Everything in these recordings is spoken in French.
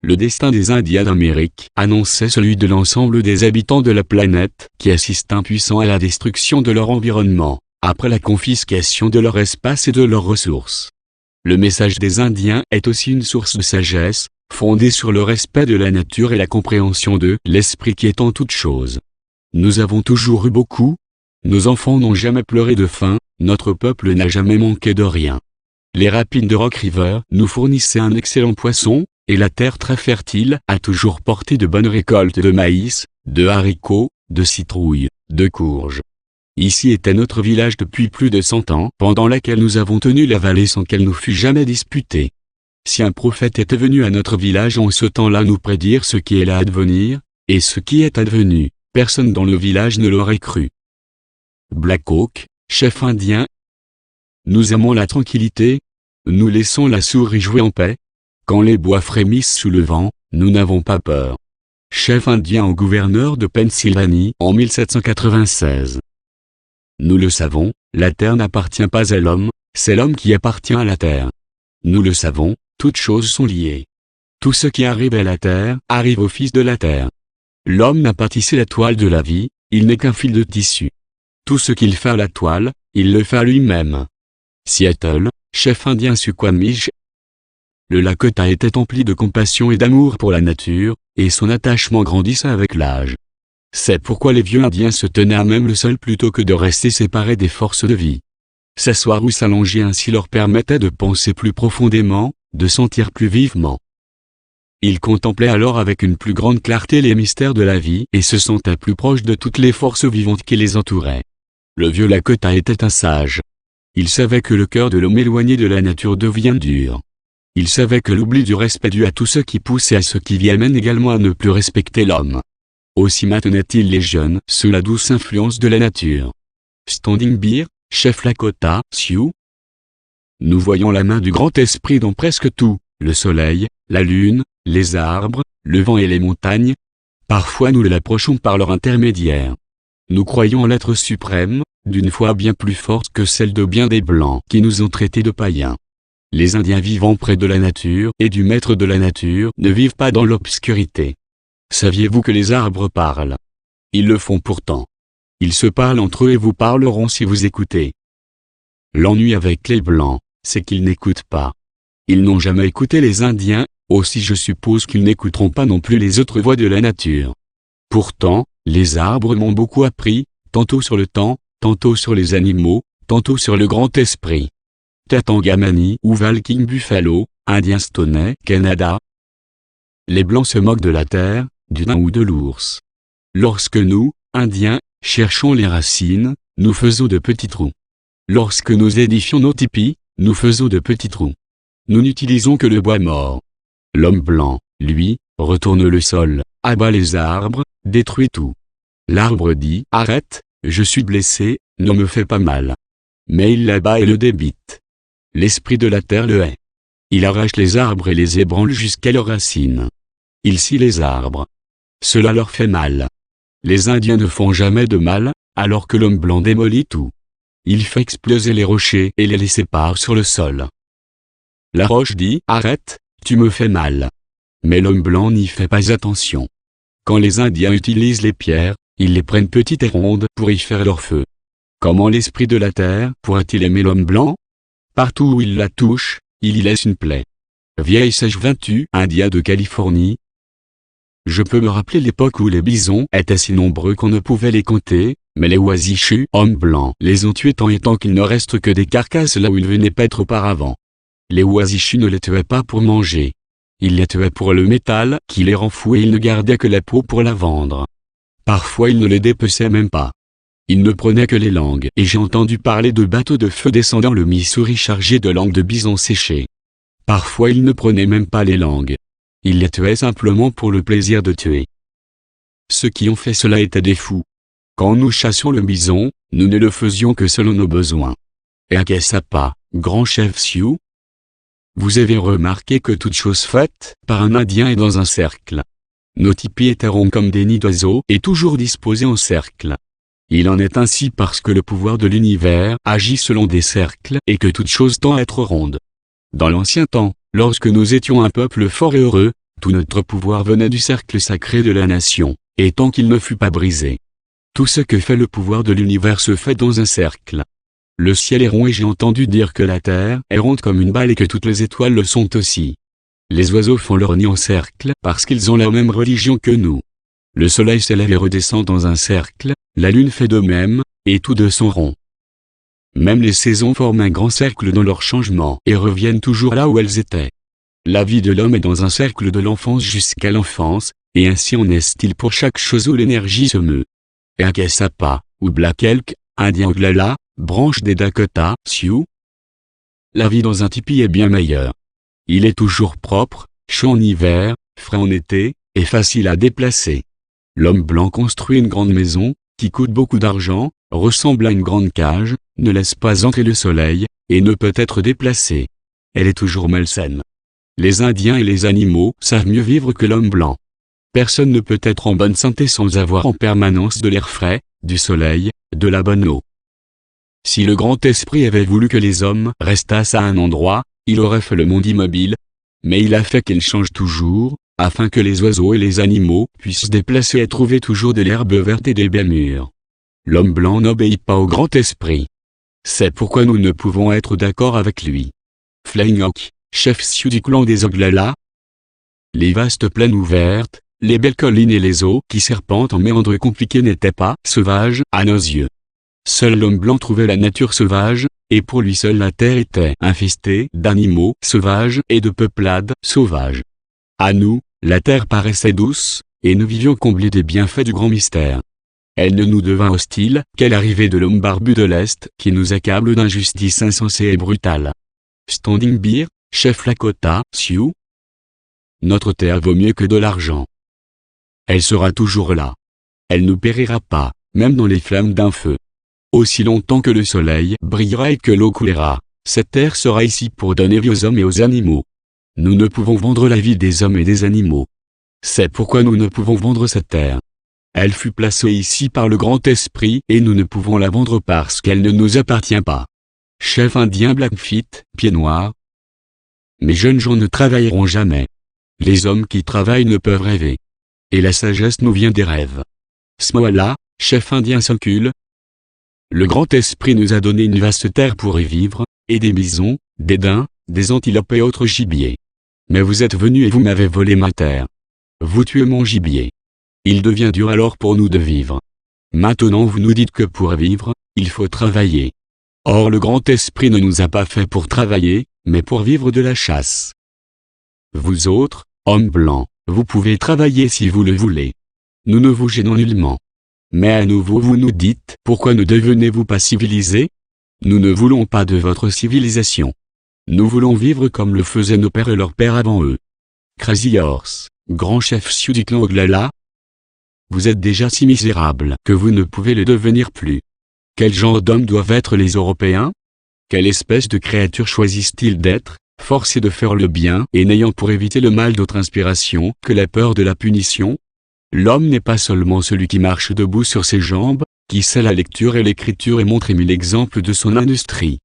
Le destin des Indiens d'Amérique annonçait celui de l'ensemble des habitants de la planète qui assistent impuissants à la destruction de leur environnement, après la confiscation de leur espace et de leurs ressources. Le message des Indiens est aussi une source de sagesse, fondée sur le respect de la nature et la compréhension de l'esprit qui est en toute chose. Nous avons toujours eu beaucoup. Nos enfants n'ont jamais pleuré de faim, notre peuple n'a jamais manqué de rien. Les rapides de Rock River nous fournissaient un excellent poisson, et la terre très fertile a toujours porté de bonnes récoltes de maïs, de haricots, de citrouilles, de courges. Ici était notre village depuis plus de 100 ans, pendant laquelle nous avons tenu la vallée sans qu'elle nous fût jamais disputée. Si un prophète était venu à notre village en ce temps-là nous prédire ce qui est là à advenir, et ce qui est advenu, personne dans le village ne l'aurait cru. Black Hawk, chef indien. Nous aimons la tranquillité. Nous laissons la souris jouer en paix. Quand les bois frémissent sous le vent, nous n'avons pas peur. Chef indien au gouverneur de Pennsylvanie en 1796. Nous le savons, la terre n'appartient pas à l'homme, c'est l'homme qui appartient à la terre. Nous le savons, toutes choses sont liées. Tout ce qui arrive à la terre arrive au fils de la terre. L'homme n'a pas tissé la toile de la vie, il n'est qu'un fil de tissu. Tout ce qu'il fait à la toile, il le fait à lui-même. Seattle, chef indien Suquamish. Le Lakota était empli de compassion et d'amour pour la nature, et son attachement grandissait avec l'âge. C'est pourquoi les vieux indiens se tenaient à même le sol plutôt que de rester séparés des forces de vie. S'asseoir ou s'allonger ainsi leur permettait de penser plus profondément, de sentir plus vivement. Ils contemplaient alors avec une plus grande clarté les mystères de la vie et se sentaient plus proches de toutes les forces vivantes qui les entouraient. Le vieux Lakota était un sage. Il savait que le cœur de l'homme éloigné de la nature devient dur. Il savait que l'oubli du respect dû à tout ce qui pousse et à ce qui vit amène également à ne plus respecter l'homme. Aussi maintenait-il les jeunes sous la douce influence de la nature. Standing Bear, chef Lakota, Sioux. Nous voyons la main du grand esprit dans presque tout, le soleil, la lune, les arbres, le vent et les montagnes. Parfois nous l'approchons par leur intermédiaire. Nous croyons en l'être suprême, d'une foi bien plus forte que celle de bien des Blancs qui nous ont traités de païens. Les Indiens vivant près de la nature et du maître de la nature ne vivent pas dans l'obscurité. Saviez-vous que les arbres parlent? Ils le font pourtant. Ils se parlent entre eux et vous parleront si vous écoutez. L'ennui avec les Blancs, c'est qu'ils n'écoutent pas. Ils n'ont jamais écouté les Indiens, aussi je suppose qu'ils n'écouteront pas non plus les autres voix de la nature. Pourtant, les arbres m'ont beaucoup appris, tantôt sur le temps, tantôt sur les animaux, tantôt sur le grand esprit. Tatangamani ou Walking Buffalo, Indien Stoney, Canada. Les Blancs se moquent de la terre, du nain ou de l'ours. Lorsque nous, Indiens, cherchons les racines, nous faisons de petits trous. Lorsque nous édifions nos tipis, nous faisons de petits trous. Nous n'utilisons que le bois mort. L'homme blanc, lui, retourne le sol, abat les arbres, détruit tout. L'arbre dit « Arrête, je suis blessé, ne me fais pas mal ». Mais il l'abat et le débite. L'esprit de la terre le hait. Il arrache les arbres et les ébranle jusqu'à leurs racines. Il scie les arbres. Cela leur fait mal. Les Indiens ne font jamais de mal, alors que l'homme blanc démolit tout. Il fait exploser les rochers et les sépare sur le sol. La roche dit « Arrête, tu me fais mal ». Mais l'homme blanc n'y fait pas attention. Quand les Indiens utilisent les pierres, ils les prennent petites et rondes pour y faire leur feu. Comment l'esprit de la terre pourra-t-il aimer l'homme blanc? Partout où il la touche, il y laisse une plaie. Vieille sèche 28 Indien de Californie. Je peux me rappeler l'époque où les bisons étaient si nombreux qu'on ne pouvait les compter, mais les oisichus, hommes blancs, les ont tués tant et tant qu'il ne reste que des carcasses là où ils venaient paître auparavant. Les oisichus ne les tuaient pas pour manger. Ils les tuaient pour le métal qui les rend fous et ils ne gardaient que la peau pour la vendre. Parfois ils ne les dépeçaient même pas. Ils ne prenaient que les langues et j'ai entendu parler de bateaux de feu descendant le Missouri chargés de langues de bison séchées. Parfois ils ne prenaient même pas les langues. Ils les tuaient simplement pour le plaisir de tuer. Ceux qui ont fait cela étaient des fous. Quand nous chassions le bison, nous ne le faisions que selon nos besoins. Et à Kassapa, grand chef Sioux? Vous avez remarqué que toute chose faite par un Indien est dans un cercle. Nos tipis étaient ronds comme des nids d'oiseaux et toujours disposés en cercle. Il en est ainsi parce que le pouvoir de l'univers agit selon des cercles et que toute chose tend à être ronde. Dans l'ancien temps, lorsque nous étions un peuple fort et heureux, Tout notre pouvoir venait du cercle sacré de la nation, et tant qu'il ne fut pas brisé. Tout ce que fait le pouvoir de l'univers se fait dans un cercle. Le ciel est rond et j'ai entendu dire que la terre est ronde comme une balle et que toutes les étoiles le sont aussi. Les oiseaux font leur nid en cercle parce qu'ils ont la même religion que nous. Le soleil s'élève et redescend dans un cercle, la lune fait de même, et tous deux sont ronds. Même les saisons forment un grand cercle dans leur changement et reviennent toujours là où elles étaient. La vie de l'homme est dans un cercle de l'enfance jusqu'à l'enfance, et ainsi en est-il pour chaque chose où l'énergie se meut. Et Akasapa, ou Black Elk, Indien Oglala, branche des Dakota, Sioux. La vie dans un tipi est bien meilleure. Il est toujours propre, chaud en hiver, frais en été, et facile à déplacer. L'homme blanc construit une grande maison, qui coûte beaucoup d'argent, ressemble à une grande cage, ne laisse pas entrer le soleil, et ne peut être déplacée. Elle est toujours malsaine. Les Indiens et les animaux savent mieux vivre que l'homme blanc. Personne ne peut être en bonne santé sans avoir en permanence de l'air frais, du soleil, de la bonne eau. Si le grand esprit avait voulu que les hommes restassent à un endroit, il aurait fait le monde immobile. Mais il a fait qu'il change toujours, afin que les oiseaux et les animaux puissent se déplacer et trouver toujours de l'herbe verte et des baies mûres. L'homme blanc n'obéit pas au grand esprit. C'est pourquoi nous ne pouvons être d'accord avec lui. Flying Hawk, chef Sioux du clan des Oglala. Les vastes plaines ouvertes, les belles collines et les eaux qui serpentent en méandres compliqués n'étaient pas sauvages à nos yeux. Seul l'homme blanc trouvait la nature sauvage, et pour lui seul la terre était infestée d'animaux sauvages et de peuplades sauvages. À nous, la terre paraissait douce, et nous vivions comblés des bienfaits du grand mystère. Elle ne nous devint hostile qu'à l'arrivée de l'homme barbu de l'Est qui nous accable d'injustice insensée et brutale. Standing Bear, chef Lakota, Sioux. Notre terre vaut mieux que de l'argent. Elle sera toujours là. Elle ne périra pas, même dans les flammes d'un feu. Aussi longtemps que le soleil brillera et que l'eau coulera, cette terre sera ici pour donner vie aux hommes et aux animaux. Nous ne pouvons vendre la vie des hommes et des animaux. C'est pourquoi nous ne pouvons vendre cette terre. Elle fut placée ici par le grand esprit et nous ne pouvons la vendre parce qu'elle ne nous appartient pas. Chef indien Blackfeet, pied noir. Mes jeunes gens ne travailleront jamais. Les hommes qui travaillent ne peuvent rêver. Et la sagesse nous vient des rêves. Smoala, chef indien Sokul. Le grand esprit nous a donné une vaste terre pour y vivre, et des bisons, des daims, des antilopes et autres gibiers. Mais vous êtes venus et vous m'avez volé ma terre. Vous tuez mon gibier. Il devient dur alors pour nous de vivre. Maintenant vous nous dites que pour vivre, il faut travailler. Or le grand esprit ne nous a pas fait pour travailler, mais pour vivre de la chasse. Vous autres, hommes blancs, vous pouvez travailler si vous le voulez. Nous ne vous gênons nullement. Mais à nouveau vous nous dites, pourquoi ne devenez-vous pas civilisés? Nous ne voulons pas de votre civilisation. Nous voulons vivre comme le faisaient nos pères et leurs pères avant eux. Crazy Horse, grand chef Sioux du clan Oglala. Vous êtes déjà si misérables que vous ne pouvez le devenir plus. Quel genre d'hommes doivent être les Européens? Quelle espèce de créatures choisissent-ils d'être, forcés de faire le bien et n'ayant pour éviter le mal d'autre inspiration que la peur de la punition? L'homme n'est pas seulement celui qui marche debout sur ses jambes, qui sait la lecture et l'écriture et montre 1000 exemples de son industrie.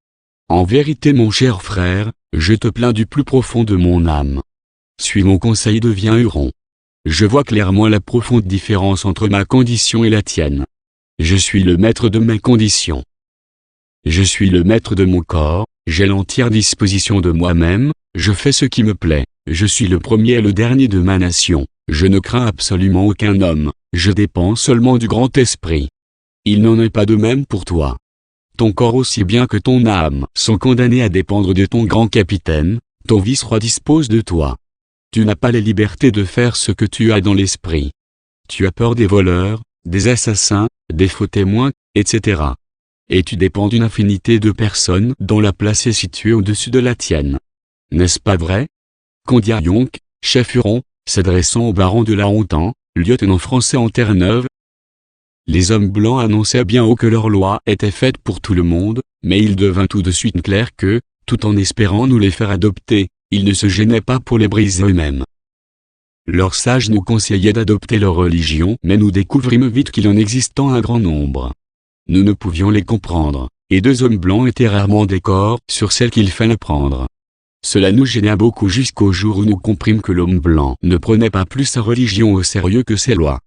En vérité mon cher frère, je te plains du plus profond de mon âme. Suis mon conseil et deviens Huron. Je vois clairement la profonde différence entre ma condition et la tienne. Je suis le maître de mes conditions. Je suis le maître de mon corps, j'ai l'entière disposition de moi-même, je fais ce qui me plaît, je suis le premier et le dernier de ma nation, je ne crains absolument aucun homme, je dépends seulement du grand esprit. Il n'en est pas de même pour toi. Ton corps aussi bien que ton âme sont condamnés à dépendre de ton grand capitaine, ton vice-roi dispose de toi. Tu n'as pas la liberté de faire ce que tu as dans l'esprit. Tu as peur des voleurs, des assassins, des faux témoins, etc. Et tu dépends d'une infinité de personnes dont la place est située au-dessus de la tienne. N'est-ce pas vrai? Kondia Yonk, chef Huron, s'adressant au baron de la Hontan, lieutenant français en Terre-Neuve. Les hommes blancs annonçaient bien haut que leur loi était faite pour tout le monde, mais il devint tout de suite clair que, tout en espérant nous les faire adopter, ils ne se gênaient pas pour les briser eux-mêmes. Leurs sages nous conseillaient d'adopter leur religion, mais nous découvrîmes vite qu'il en existait un grand nombre. Nous ne pouvions les comprendre, et 2 hommes blancs étaient rarement d'accord sur celle qu'il fallait prendre. Cela nous gêna beaucoup jusqu'au jour où nous comprîmes que l'homme blanc ne prenait pas plus sa religion au sérieux que ses lois.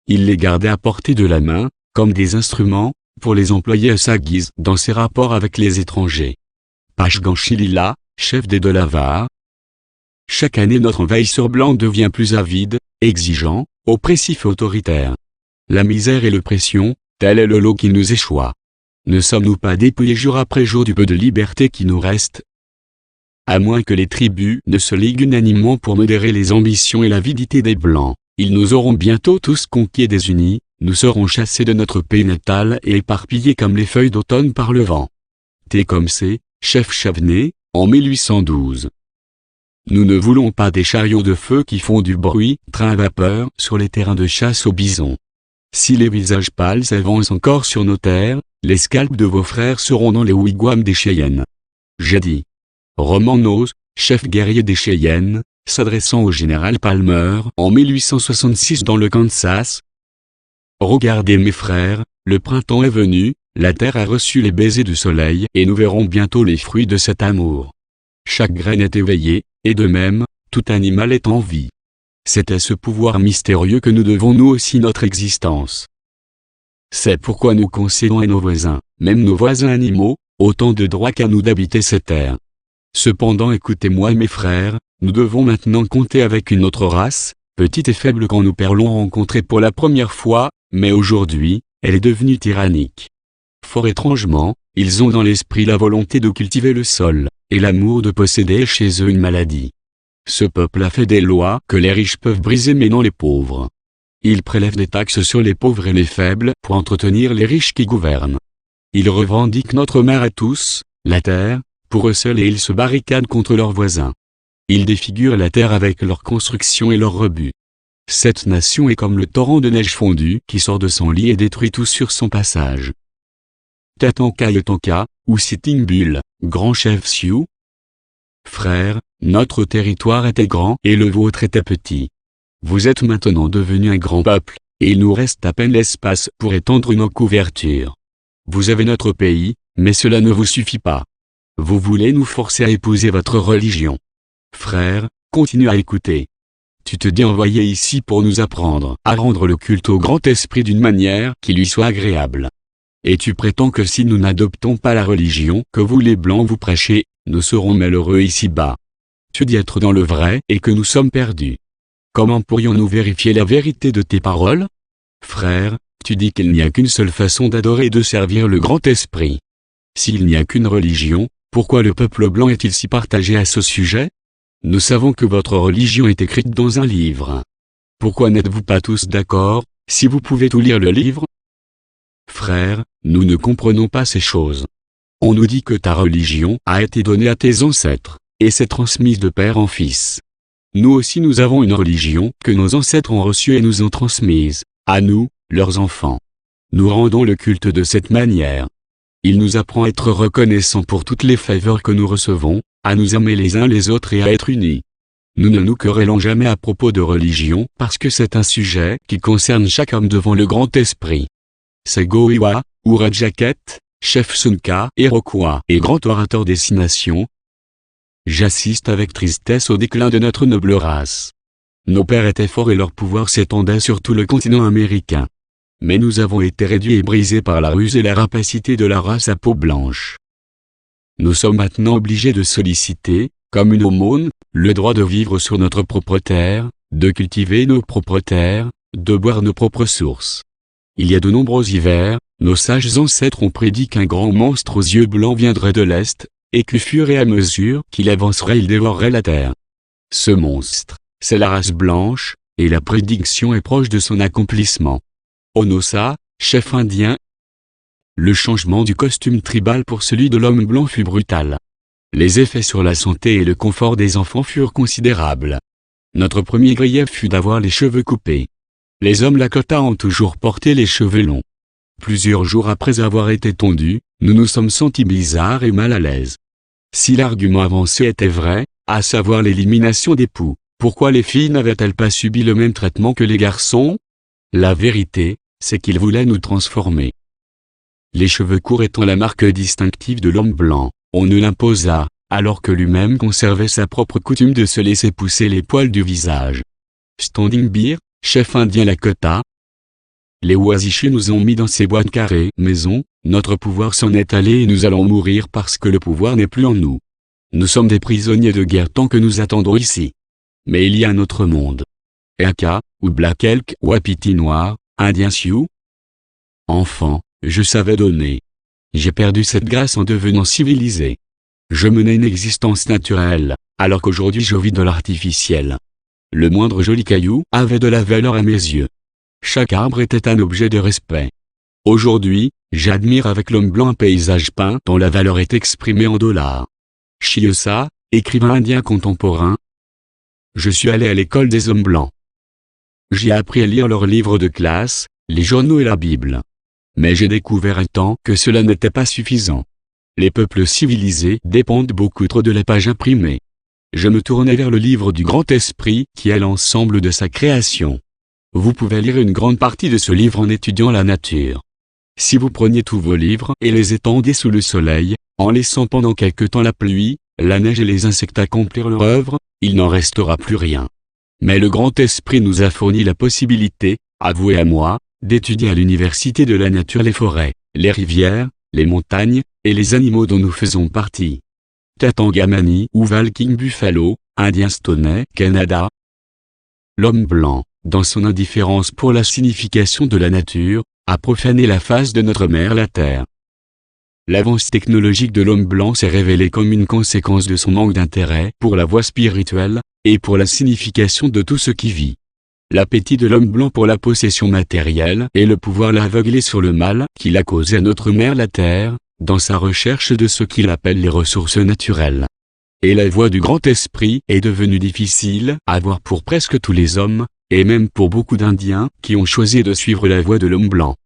Il les gardait à portée de la main, comme des instruments, pour les employer à sa guise dans ses rapports avec les étrangers. Pashganchilila, chef des Delawares. Chaque année notre envahisseur blanc devient plus avide, exigeant, oppressif et autoritaire. La misère et l'oppression, tel est le lot qui nous échoit. Ne sommes-nous pas dépouillés jour après jour du peu de liberté qui nous reste? À moins que les tribus ne se liguent unanimement pour modérer les ambitions et l'avidité des Blancs, ils nous auront bientôt tous conquis et désunis, nous serons chassés de notre pays natal et éparpillés comme les feuilles d'automne par le vent. Tecumseh, chef Chavenay, en 1812. Nous ne voulons pas des chariots de feu qui font du bruit, trains à vapeur, sur les terrains de chasse aux bisons. Si les visages pâles s'avancent encore sur nos terres, les scalps de vos frères seront dans les wigwams des Cheyennes. J'ai dit. Roman Nose, chef guerrier des Cheyennes, s'adressant au général Palmer en 1866 dans le Kansas. Regardez mes frères, le printemps est venu, la terre a reçu les baisers du soleil et nous verrons bientôt les fruits de cet amour. Chaque graine est éveillée, et de même, tout animal est en vie. C'est à ce pouvoir mystérieux que nous devons nous aussi notre existence. C'est pourquoi nous concédons à nos voisins, même nos voisins animaux, autant de droits qu'à nous d'habiter cette terre. Cependant écoutez-moi mes frères, nous devons maintenant compter avec une autre race, petite et faible quand nous l'ont rencontrée pour la première fois, mais aujourd'hui, elle est devenue tyrannique. Fort étrangement, ils ont dans l'esprit la volonté de cultiver le sol, et l'amour de posséder est chez eux une maladie. Ce peuple a fait des lois que les riches peuvent briser mais non les pauvres. Il prélève des taxes sur les pauvres et les faibles pour entretenir les riches qui gouvernent. Ils revendiquent notre mère à tous, la terre, pour eux seuls et ils se barricadent contre leurs voisins. Ils défigurent la terre avec leurs constructions et leurs rebuts. Cette nation est comme le torrent de neige fondue qui sort de son lit et détruit tout sur son passage. Tatanka Yotanka, ou Sitting Bull, grand chef Sioux. Frères, notre territoire était grand et le vôtre était petit. Vous êtes maintenant devenu un grand peuple, et il nous reste à peine l'espace pour étendre nos couvertures. Vous avez notre pays, mais cela ne vous suffit pas. Vous voulez nous forcer à épouser votre religion. Frère, continue à écouter. Tu te dis envoyé ici pour nous apprendre à rendre le culte au grand esprit d'une manière qui lui soit agréable. Et tu prétends que si nous n'adoptons pas la religion que vous les Blancs vous prêchez, nous serons malheureux ici-bas. Tu dis être dans le vrai et que nous sommes perdus. Comment pourrions-nous vérifier la vérité de tes paroles? Frère, tu dis qu'il n'y a qu'une seule façon d'adorer et de servir le grand esprit. S'il n'y a qu'une religion, pourquoi le peuple blanc est-il si partagé à ce sujet? Nous savons que votre religion est écrite dans un livre. Pourquoi n'êtes-vous pas tous d'accord, si vous pouvez tout lire le livre? Frère, nous ne comprenons pas ces choses. On nous dit que ta religion a été donnée à tes ancêtres, et s'est transmise de père en fils. Nous aussi nous avons une religion que nos ancêtres ont reçue et nous ont transmise, à nous, leurs enfants. Nous rendons le culte de cette manière. Il nous apprend à être reconnaissants pour toutes les faveurs que nous recevons, à nous aimer les uns les autres et à être unis. Nous ne nous querellons jamais à propos de religion parce que c'est un sujet qui concerne chaque homme devant le grand esprit. Segoiwa, ou Rajaket, chef Sunka Iroquois et grand orateur des 6 nations. J'assiste avec tristesse au déclin de notre noble race. Nos pères étaient forts et leur pouvoir s'étendait sur tout le continent américain. Mais nous avons été réduits et brisés par la ruse et la rapacité de la race à peau blanche. Nous sommes maintenant obligés de solliciter, comme une aumône, le droit de vivre sur notre propre terre, de cultiver nos propres terres, de boire nos propres sources. Il y a de nombreux hivers, nos sages ancêtres ont prédit qu'un grand monstre aux yeux blancs viendrait de l'Est, et qu'au fur et à mesure qu'il avancerait il dévorerait la terre. Ce monstre, c'est la race blanche, et la prédiction est proche de son accomplissement. Onosa, chef indien. Le changement du costume tribal pour celui de l'homme blanc fut brutal. Les effets sur la santé et le confort des enfants furent considérables. Notre premier grief fut d'avoir les cheveux coupés. Les hommes Lakota ont toujours porté les cheveux longs. Plusieurs jours après avoir été tondus, nous nous sommes sentis bizarres et mal à l'aise. Si l'argument avancé était vrai, à savoir l'élimination des poux, pourquoi les filles n'avaient-elles pas subi le même traitement que les garçons? La vérité, c'est qu'ils voulaient nous transformer. Les cheveux courts étant la marque distinctive de l'homme blanc, on nous l'imposa, alors que lui-même conservait sa propre coutume de se laisser pousser les poils du visage. Standing Bear, chef indien Lakota. Les Wazichus nous ont mis dans ces boîtes carrées maison, notre pouvoir s'en est allé et nous allons mourir parce que le pouvoir n'est plus en nous. Nous sommes des prisonniers de guerre tant que nous attendons ici. Mais il y a un autre monde. Aka, ou Black Elk, Wapiti noir, Indien Sioux. Enfant, je savais donner. J'ai perdu cette grâce en devenant civilisé. Je menais une existence naturelle, alors qu'aujourd'hui je vis de l'artificiel. Le moindre joli caillou avait de la valeur à mes yeux. Chaque arbre était un objet de respect. Aujourd'hui, j'admire avec l'homme blanc un paysage peint dont la valeur est exprimée en dollars. Chiyosa, écrivain indien contemporain. Je suis allé à l'école des hommes blancs. J'y ai appris à lire leurs livres de classe, les journaux et la Bible. Mais j'ai découvert un temps que cela n'était pas suffisant. Les peuples civilisés dépendent beaucoup trop de la page imprimée. Je me tournais vers le livre du Grand Esprit qui est l'ensemble de sa création. Vous pouvez lire une grande partie de ce livre en étudiant la nature. Si vous preniez tous vos livres et les étendiez sous le soleil, en laissant pendant quelque temps la pluie, la neige et les insectes accomplir leur œuvre, il n'en restera plus rien. Mais le Grand Esprit nous a fourni la possibilité, à vous et à moi, d'étudier à l'université de la nature les forêts, les rivières, les montagnes, et les animaux dont nous faisons partie. Tatangamani ou Walking Buffalo, Indien Stoney, Canada. L'homme blanc, dans son indifférence pour la signification de la nature, a profané la face de notre mère la Terre. L'avance technologique de l'homme blanc s'est révélée comme une conséquence de son manque d'intérêt pour la voie spirituelle, et pour la signification de tout ce qui vit. L'appétit de l'homme blanc pour la possession matérielle et le pouvoir l'a aveuglé sur le mal qu'il a causé à notre mère la Terre, dans sa recherche de ce qu'il appelle les ressources naturelles. Et la voie du Grand Esprit est devenue difficile à voir pour presque tous les hommes, et même pour beaucoup d'Indiens qui ont choisi de suivre la voie de l'homme blanc.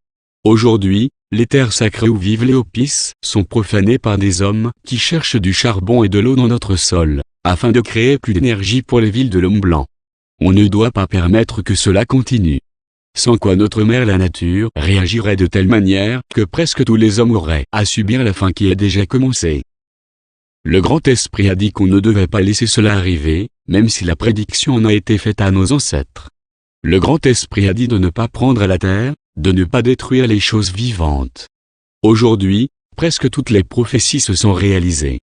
Aujourd'hui, les terres sacrées où vivent les Hopis sont profanées par des hommes qui cherchent du charbon et de l'eau dans notre sol, afin de créer plus d'énergie pour les villes de l'homme blanc. On ne doit pas permettre que cela continue. Sans quoi notre mère la nature réagirait de telle manière que presque tous les hommes auraient à subir la fin qui a déjà commencé. Le Grand Esprit a dit qu'on ne devait pas laisser cela arriver, même si la prédiction en a été faite à nos ancêtres. Le Grand Esprit a dit de ne pas prendre la terre, de ne pas détruire les choses vivantes. Aujourd'hui, presque toutes les prophéties se sont réalisées.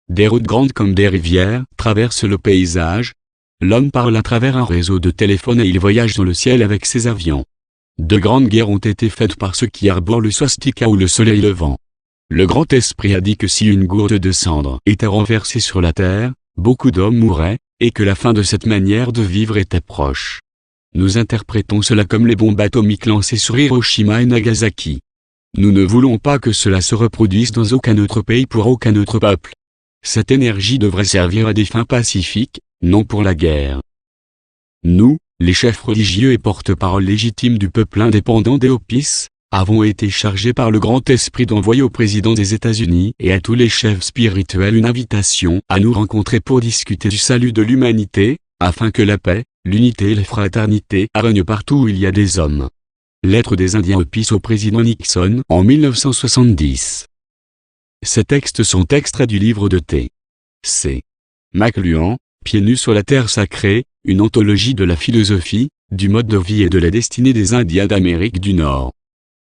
Des routes grandes comme des rivières traversent le paysage. L'homme parle à travers un réseau de téléphones et il voyage dans le ciel avec ses avions. De grandes guerres ont été faites par ceux qui arborent le swastika ou le soleil levant. Le Grand Esprit a dit que si une gourde de cendre était renversée sur la terre, beaucoup d'hommes mourraient, et que la fin de cette manière de vivre était proche. Nous interprétons cela comme les bombes atomiques lancées sur Hiroshima et Nagasaki. Nous ne voulons pas que cela se reproduise dans aucun autre pays pour aucun autre peuple. Cette énergie devrait servir à des fins pacifiques, non pour la guerre. Nous, les chefs religieux et porte-parole légitimes du peuple indépendant des Hopis, avons été chargés par le Grand Esprit d'envoyer au président des États-Unis et à tous les chefs spirituels une invitation à nous rencontrer pour discuter du salut de l'humanité, afin que la paix, l'unité et la fraternité règnent partout où il y a des hommes. Lettre des Indiens Hopis au président Nixon en 1970. Ces textes sont extraits du livre de T.C. McLuhan, Pieds nus sur la terre sacrée, une anthologie de la philosophie, du mode de vie et de la destinée des Indiens d'Amérique du Nord.